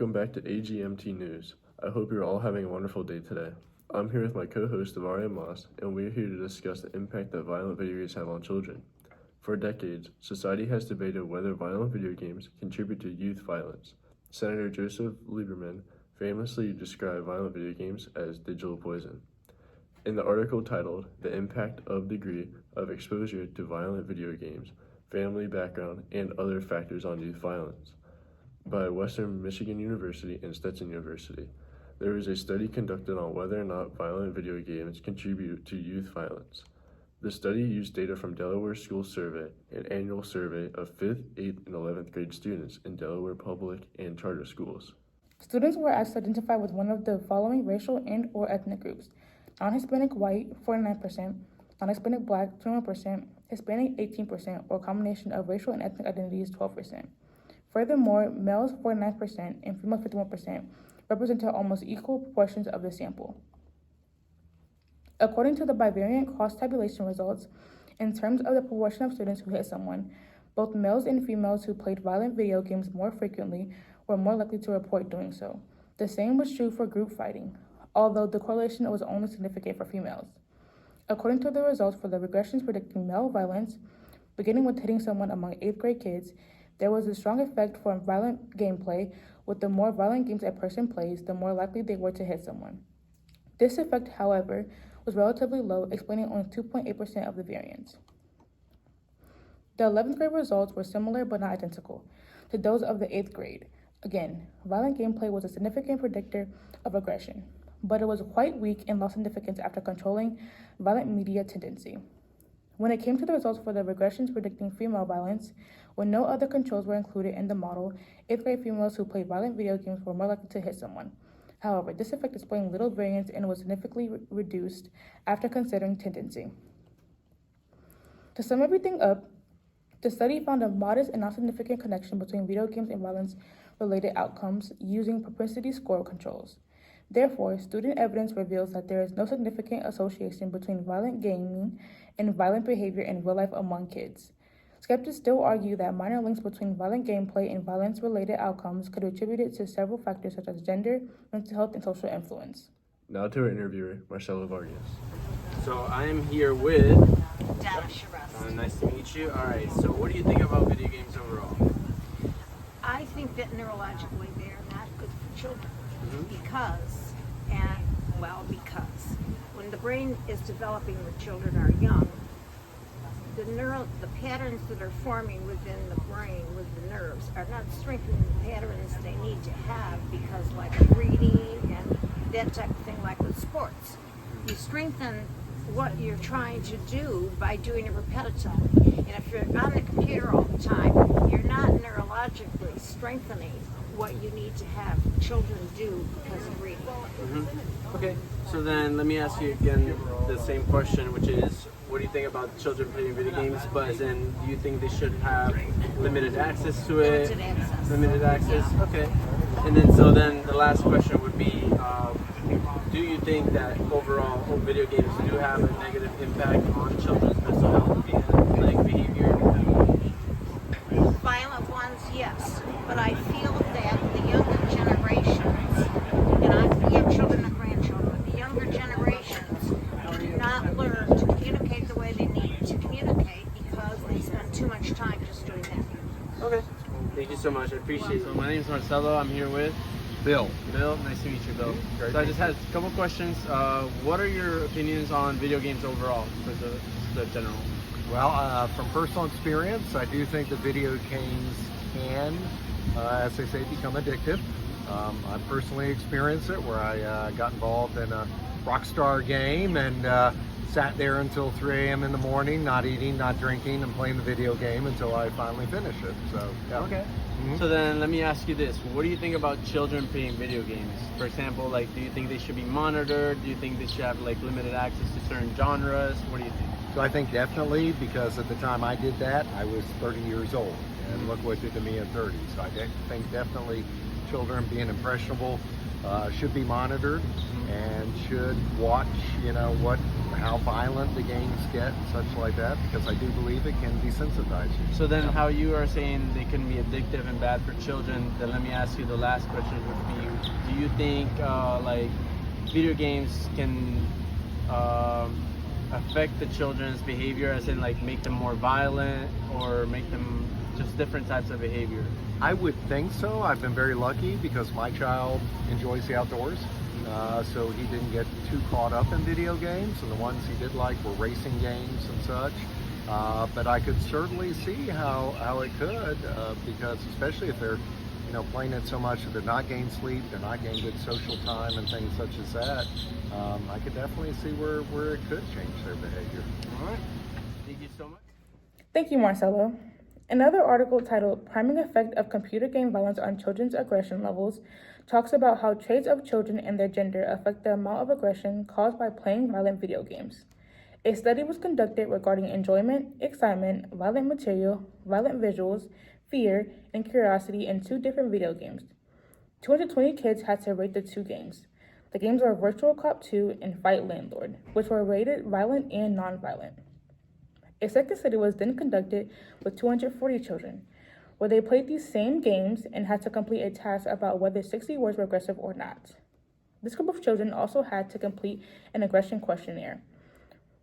Welcome back to AGMT News. I hope you're all having a wonderful day today. I'm here with my co-host Avaria Moss, and we're here to discuss the impact that violent video games have on children. For decades, society has debated whether violent video games contribute to youth violence. Senator Joseph Lieberman famously described violent video games as digital poison. In the article titled "The Impact of Degree of Exposure to Violent Video Games, Family Background, and Other Factors on Youth Violence" by Western Michigan University and Stetson University, there was a study conducted on whether or not violent video games contribute to youth violence. The study used data from Delaware School Survey, an annual survey of 5th, 8th, and 11th grade students in Delaware public and charter schools. Students were asked to identify with one of the following racial and/or ethnic groups: non-Hispanic white, 49%, non-Hispanic black, 21%, Hispanic, 18%, or a combination of racial and ethnic identities, 12%. Furthermore, males, 49%, and females, 51%, represented almost equal proportions of the sample. According to the bivariate cross-tabulation results, in terms of the proportion of students who hit someone, both males and females who played violent video games more frequently were more likely to report doing so. The same was true for group fighting, although the correlation was only significant for females. According to the results for the regressions predicting male violence, beginning with hitting someone among 8th grade kids, there was a strong effect for violent gameplay, with the more violent games a person plays, the more likely they were to hit someone. This effect, however, was relatively low, explaining only 2.8% of the variance. The 11th grade results were similar but not identical to those of the 8th grade. Again, violent gameplay was a significant predictor of aggression, but it was quite weak and lost significance after controlling violent media tendency. When it came to the results for the regressions predicting female violence, when no other controls were included in the model, 8th grade females who played violent video games were more likely to hit someone. However, this effect displayed little variance and was significantly reduced after considering tendency. To sum everything up, the study found a modest and non-significant connection between video games and violence-related outcomes using propensity score controls. Therefore, student evidence reveals that there is no significant association between violent gaming and violent behavior in real life among kids. Skeptics still argue that minor links between violent gameplay and violence-related outcomes could be attributed to several factors such as gender, mental health, and social influence. Now to our interviewer, Marcelo Vargas. So I am here with Dana Shiraz. nice to meet you. All right, so what do you think about video games overall? I think that neurologically they are not good for children because when the brain is developing when children are young, the patterns that are forming within the brain with the nerves are not strengthening the patterns they need to have, because like reading and that type of thing, like with sports, you strengthen what you're trying to do by doing it repetitively. And if you're on the computer all the time, you're not neurologically strengthening what you need to have children do because of reading. Okay, so then let me ask you again the same question, which is, what do you think about children playing video games? But as in, do you think they should have limited access to it? Limited access. Okay. And then the last question would be, do you think that overall video games do have a negative impact on children's mental health and like behavior? Violent ones, yes, but I feel that the younger generations, and I have children and grandchildren, the younger generations do not learn to communicate the way they need to communicate because they spend too much time just doing that. Okay. Thank you so much. I appreciate it. So my name is Marcelo. I'm here with Bill. Bill. Nice to meet you, Bill. Great. So I just had a couple questions. What are your opinions on video games overall for the general? Well, from personal experience, I do think that video games can, as they say, become addictive. I personally experienced it where I got involved in a Rockstar game and sat there until 3 a.m. in the morning, not eating, not drinking, and playing the video game until I finally finished it. So, yeah. Okay. So then let me ask you this. What do you think about children playing video games? For example, like, do you think they should be monitored? Do you think they should have like limited access to certain genres? What do you think? So I think definitely, because at the time I did that, I was 30 years old. And look what it did to me at 30. So I think definitely children being impressionable should be monitored and should watch, how violent the games get and such like that, because I do believe it can desensitize you. So then how you are saying they can be addictive and bad for children, then let me ask you the last question would be, do you think like video games can affect the children's behavior, as in like make them more violent or make them just different types of behavior? I would think so. I've been very lucky because my child enjoys the outdoors. So he didn't get too caught up in video games, and the ones he did like were racing games and such. But I could certainly see how it could, because especially if they're playing it so much that they're not getting sleep, they're not getting good social time and things such as that, I could definitely see where it could change their behavior. All right. Thank you so much. Thank you, Marcelo. Another article titled Priming Effect of Computer Game Violence on Children's Aggression Levels talks about how traits of children and their gender affect the amount of aggression caused by playing violent video games. A study was conducted regarding enjoyment, excitement, violent material, violent visuals, fear, and curiosity in 2 different video games. 220 kids had to rate the 2 games. The games were Virtual Cop 2 and Fight Landlord, which were rated violent and non-violent. A second study was then conducted with 240 children, where they played these same games and had to complete a task about whether 60 words were aggressive or not. This group of children also had to complete an aggression questionnaire.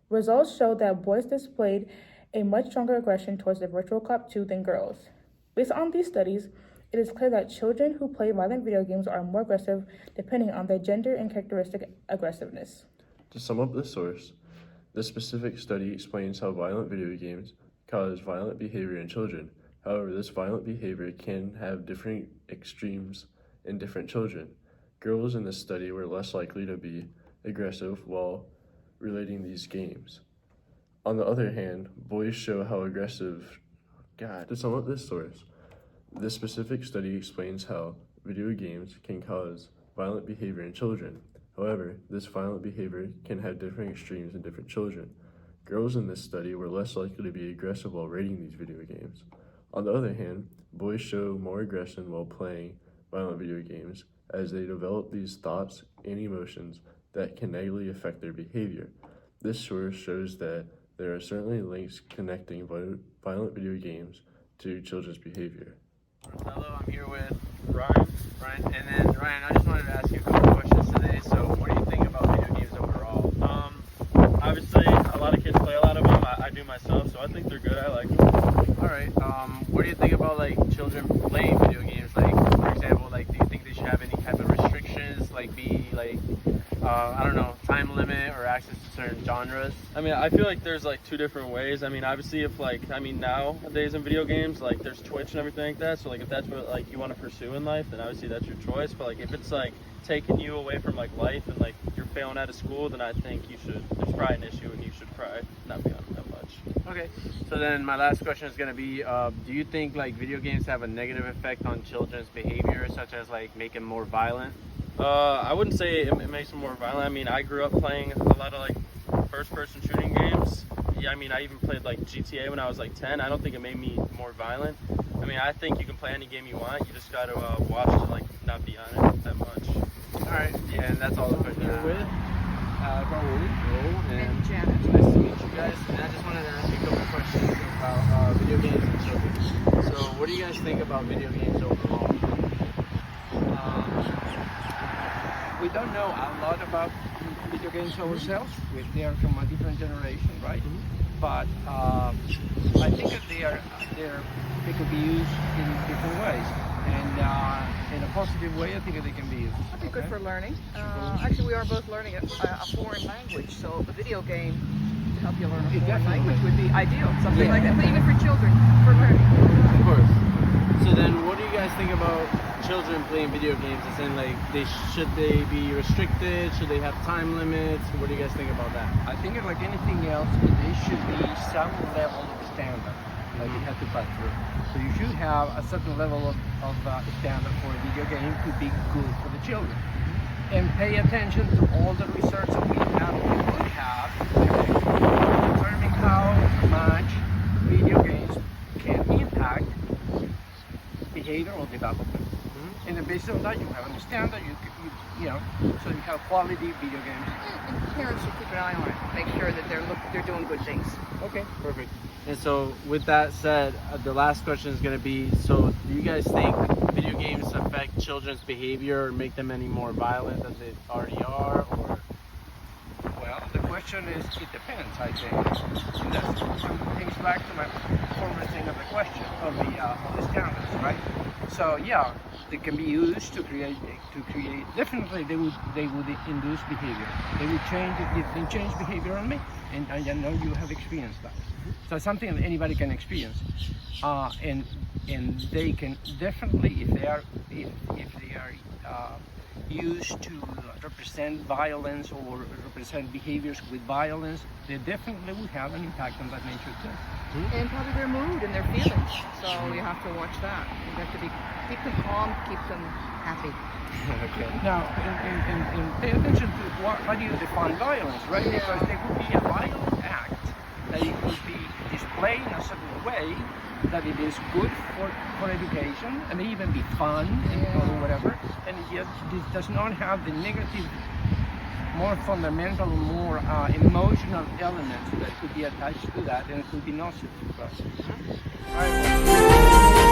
Results showed that boys displayed a much stronger aggression towards the Virtual Cop 2 than girls. Based on these studies, it is clear that children who play violent video games are more aggressive depending on their gender and characteristic aggressiveness. To sum up the source, this specific study explains how violent video games cause violent behavior in children. However, this violent behavior can have different extremes in different children. Girls in this study were less likely to be aggressive while relating these games. On the other hand, boys show how aggressive. To sum up this source, this specific study explains how video games can cause violent behavior in children. However, this violent behavior can have different extremes in different children. Girls in this study were less likely to be aggressive while rating these video games. On the other hand, boys show more aggression while playing violent video games, as they develop these thoughts and emotions that can negatively affect their behavior. This source shows that there are certainly links connecting violent video games to children's behavior. Hello, I'm here with Ryan. And then Ryan, I just wanted to ask you a couple questions today. So, what do you think about video games overall? Obviously, a lot of kids play a lot of them. I do myself, so I think they're good. I like them. All right. What do you think about like children playing video games? Like, for example, like, do you think they should have any type of restrictions? Like, be like, I don't know, time limit or access to certain genres? I mean, I feel like there's like 2 different ways. I mean, obviously, if nowadays in video games, like there's Twitch and everything like that. So like, if that's what like you want to pursue in life, then obviously that's your choice. But like, if it's like taking you away from like life and like you're failing out of school, then I think there's probably an issue and you should probably not be on it that much. Okay. So then my last question is gonna be, do you think like video games have a negative effect on children's behavior, such as like make them more violent? I wouldn't say it makes them more violent. I mean, I grew up playing a lot of like first-person shooting games. Yeah, I mean, I even played like GTA when I was like 10. I don't think it made me more violent. I mean, I think you can play any game you want. You just got to watch to like not be on it that much. All right. Yeah, and that's all the questions. Here with Raul, And Janet. nice to meet you guys. And I just wanted to ask you a couple questions about video games and children. So, what do you guys think about video games overall? We don't know a lot about video games ourselves. They are from a different generation, right? But I think that they could be used in different ways, and in a positive way, I think that they can be used. It'd be good for learning. Actually, we are both learning a foreign language, so a video game to help you learn a foreign language would be ideal. Something like that, but even for children, for learning. Of course. So then, what do you guys think about children playing video games? As in, like, should they be restricted? Should they have time limits? What do you guys think about that? I think that like anything else, there should be some level of standard that you have to pass through. So you should have a certain level of standard for a video game to be good for the children. And pay attention to all the research that we would have determining how much video games can impact behavioral development. And then based on that, you have a standard, you know, so you have quality video games. And parents should keep an eye on it, make sure that they're doing good things. Okay, perfect. And so with that said, the last question is going to be, so do you guys think video games affect children's behavior or make them any more violent than they already are? Or Well, the question is, it depends, I think. And that brings back to my former thing of the question, of the standards, right? So yeah, they can be used to create, definitely they would induce behavior. They would change behavior on me, and I know you have experienced that. So it's something that anybody can experience. And they can definitely, if they are used to represent violence or represent behaviors with violence, they definitely will have an impact on that nature too. And probably their mood and their feelings. So you have to watch that. You have to keep them calm, keep them happy. okay. Now, and pay attention to how do you define violence, right? Because there could be a violent act that it could be displayed in a certain way that it is good for education and may even be fun or whatever, and yet this does not have the negative, more fundamental, more emotional elements that could be attached to that, and it could be nocive to us. All right.